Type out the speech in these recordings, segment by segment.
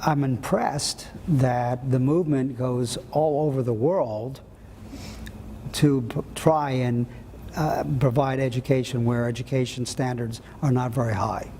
I'm impressed that the movement goes all over the world to try and provide education where education standards are not very high.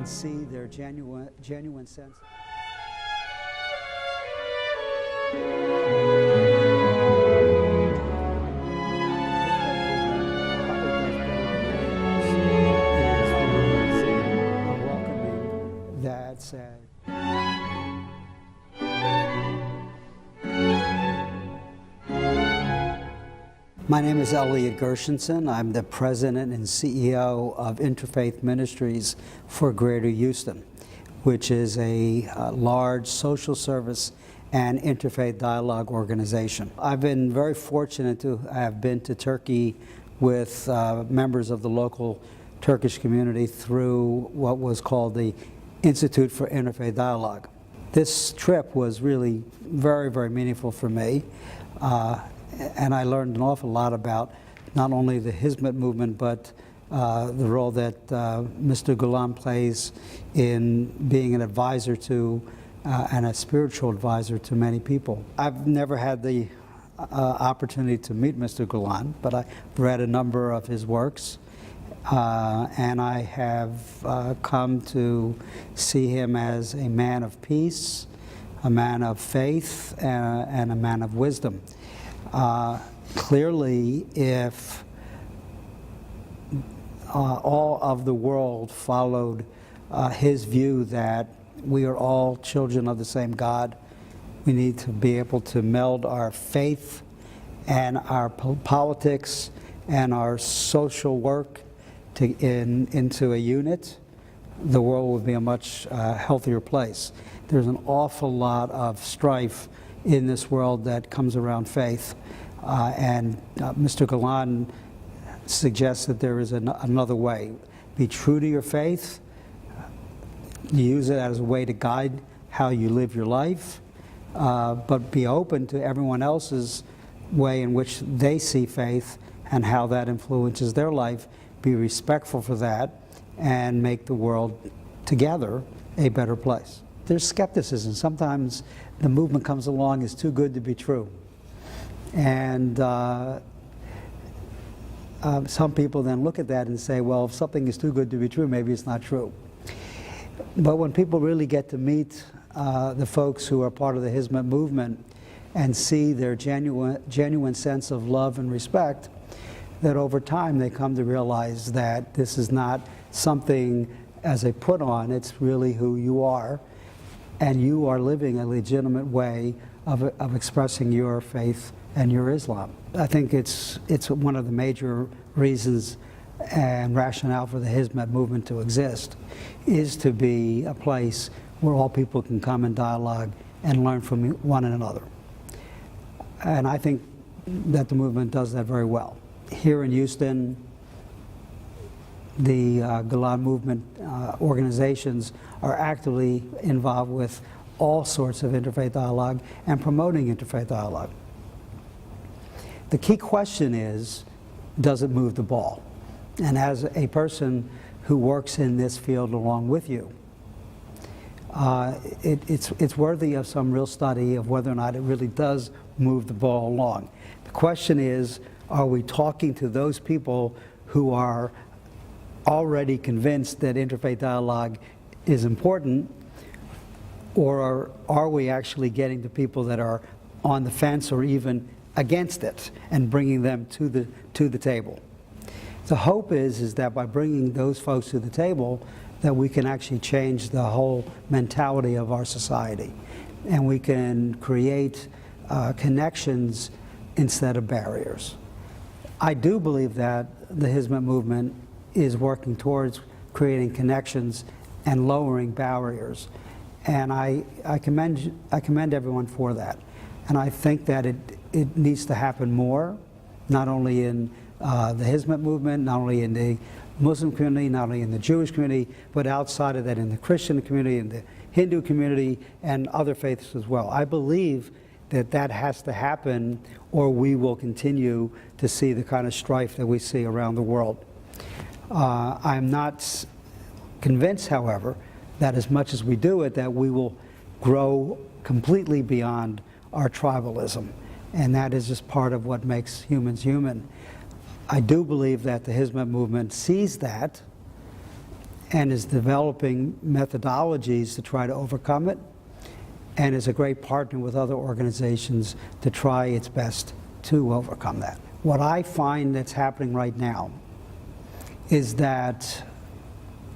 See their genuine sense. Welcoming that said. My name is Elliot Gershenson. I'm the president and CEO of Interfaith Ministries for Greater Houston, which is a large social service and interfaith dialogue organization. I've been very fortunate to have been to Turkey with members of the local Turkish community through what was called the Institute for Interfaith Dialogue. This trip was really very, very meaningful for me. And I learned an awful lot about not only the Hizmet movement, but the role that Mr. Gulen plays in being an advisor to and a spiritual advisor to many people. I've never had the opportunity to meet Mr. Gulen, but I've read a number of his works, and I have come to see him as a man of peace, a man of faith, and a man of wisdom. Clearly, if all of the world followed his view that we are all children of the same God, we need to be able to meld our faith and our politics and our social work into a unit, the world would be a much healthier place. There's an awful lot of strife in this world that comes around faith. And Mr. Gulen suggests that there is another way. Be true to your faith, use it as a way to guide how you live your life, but be open to everyone else's way in which they see faith and how that influences their life. Be respectful for that and make the world together a better place. There's skepticism. Sometimes the movement comes along as too good to be true. And some people then look at that and say, well, if something is too good to be true, maybe it's not true. But when people really get to meet the folks who are part of the Hizmet movement and see their genuine sense of love and respect, that over time they come to realize that this is not something as a put on, it's really who you are, and you are living a legitimate way of expressing your faith and your Islam. I think it's one of the major reasons and rationale for the Hizmet movement to exist is to be a place where all people can come and dialogue and learn from one another. And I think that the movement does that very well. Here in Houston, the Gulen movement organizations are actively involved with all sorts of interfaith dialogue and promoting interfaith dialogue. The key question is, does it move the ball? And as a person who works in this field along with you, it's worthy of some real study of whether or not it really does move the ball along. The question is, are we talking to those people who are already convinced that interfaith dialogue is important, or are we actually getting to people that are on the fence or even against it and bringing them to the table? The hope is that by bringing those folks to the table, that we can actually change the whole mentality of our society, and we can create connections instead of barriers. I do believe that the Hizmet movement is working towards creating connections and lowering barriers, and I commend everyone for that. And I think that it needs to happen more, not only in the Hizmet movement, not only in the Muslim community, not only in the Jewish community, but outside of that in the Christian community, in the Hindu community, and other faiths as well. I believe that that has to happen, or we will continue to see the kind of strife that we see around the world. I'm not convinced, however, that as much as we do it, that we will grow completely beyond our tribalism. And that is just part of what makes humans human. I do believe that the Hizmet movement sees that and is developing methodologies to try to overcome it, and is a great partner with other organizations to try its best to overcome that. What I find that's happening right now is that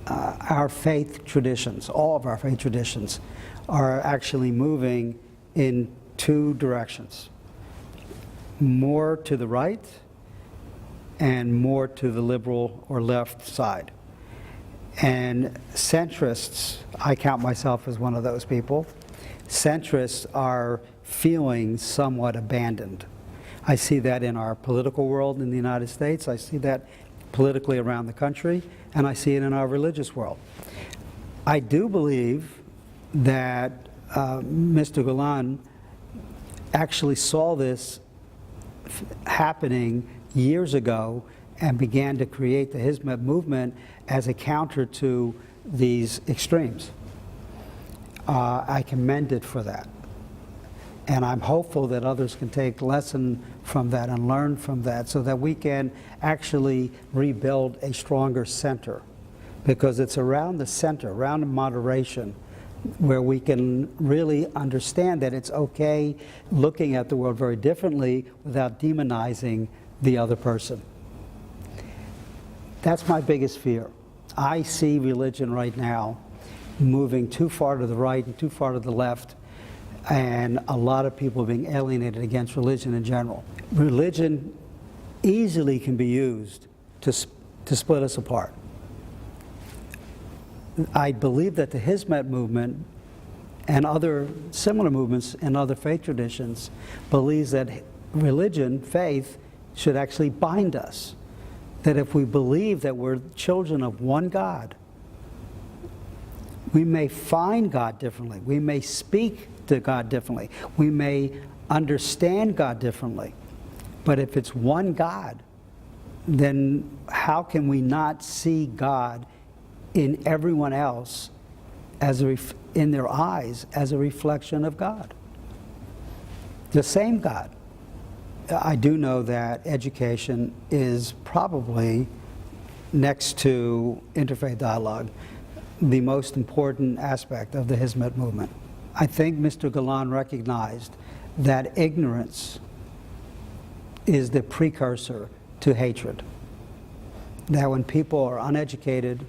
our faith traditions, all of our faith traditions, are actually moving in two directions. More to the right and more to the liberal or left side. And centrists, I count myself as one of those people, centrists are feeling somewhat abandoned. I see that in our political world in the United States, I see that politically around the country, and I see it in our religious world. I do believe that Mr. Golan actually saw this happening years ago and began to create the Hizmet movement as a counter to these extremes. I commend it for that. And I'm hopeful that others can take lesson from that and learn from that so that we can actually rebuild a stronger center. Because it's around the center, around moderation, where we can really understand that it's okay looking at the world very differently without demonizing the other person. That's my biggest fear. I see religion right now moving too far to the right and too far to the left, and a lot of people being alienated against religion in general. Religion easily can be used to split us apart. I believe that the Hizmet movement and other similar movements and other faith traditions believes that religion, faith, should actually bind us. That if we believe that we're children of one God, we may find God differently. We may speak to God differently. We may understand God differently. But if it's one God, then how can we not see God in everyone else as in their eyes as a reflection of God? The same God. I do know that education is probably, next to interfaith dialogue, the most important aspect of the Hizmet movement. I think Mr. Golan recognized that ignorance is the precursor to hatred. That when people are uneducated,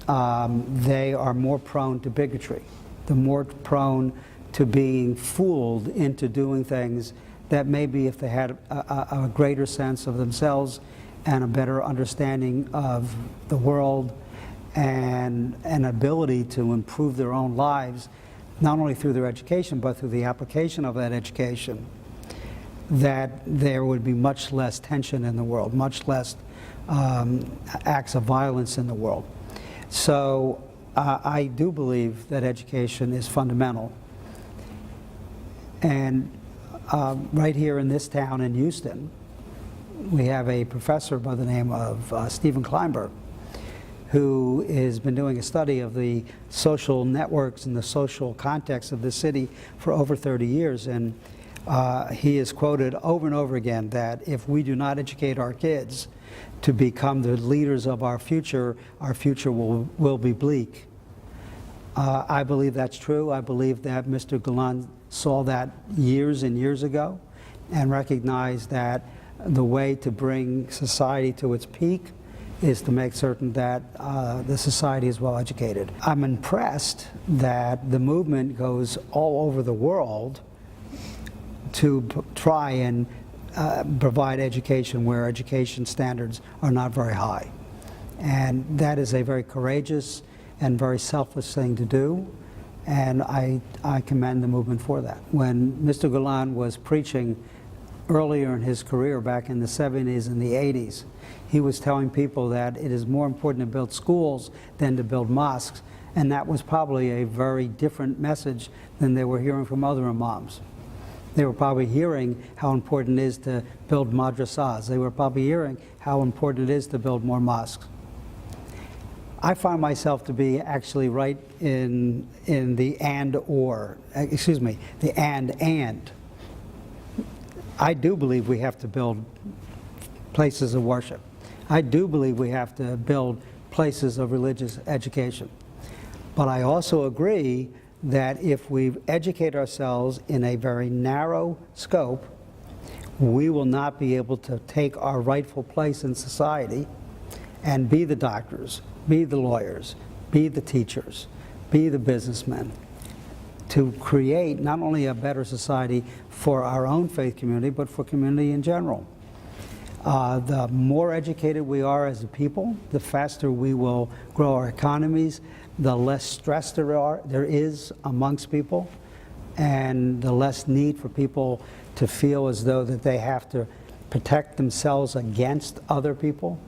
they are more prone to bigotry. They're more prone to being fooled into doing things that maybe if they had a greater sense of themselves and a better understanding of the world and an ability to improve their own lives, not only through their education, but through the application of that education, that there would be much less tension in the world, much less acts of violence in the world. So I do believe that education is fundamental. And right here in this town in Houston, we have a professor by the name of Stephen Kleinberg, who has been doing a study of the social networks and the social context of the city for over 30 years. And he is quoted over and over again that if we do not educate our kids to become the leaders of our future will be bleak. I believe that's true. I believe that Mr. Golan saw that years and years ago and recognized that the way to bring society to its peak is to make certain that the society is well educated. I'm impressed that the movement goes all over the world to try and provide education where education standards are not very high. And that is a very courageous and very selfless thing to do, and I commend the movement for that. When Mr. Golan was preaching earlier in his career, back in the 70s and the 80s. He was telling people that it is more important to build schools than to build mosques, and that was probably a very different message than they were hearing from other imams. They were probably hearing how important it is to build madrasas. They were probably hearing how important it is to build more mosques. I find myself to be actually right in the the and. I do believe we have to build places of worship. I do believe we have to build places of religious education. But I also agree that if we educate ourselves in a very narrow scope, we will not be able to take our rightful place in society and be the doctors, be the lawyers, be the teachers, be the businessmen, to create not only a better society for our own faith community, but for community in general. The more educated we are as a people, the faster we will grow our economies, the less stress there is amongst people, and the less need for people to feel as though that they have to protect themselves against other people.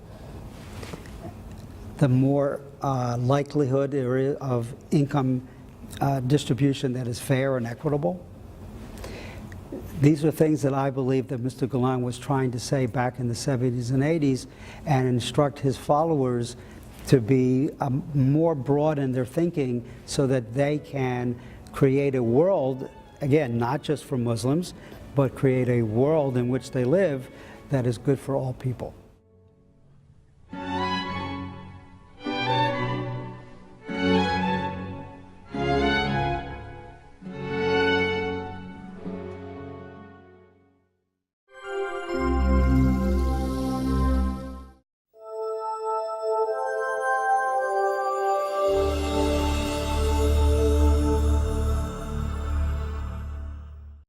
The more likelihood there is of income distribution that is fair and equitable. These are things that I believe that Mr. Gulen was trying to say back in the 70s and 80s, and instruct his followers to be more broad in their thinking so that they can create a world, again, not just for Muslims, but create a world in which they live that is good for all people.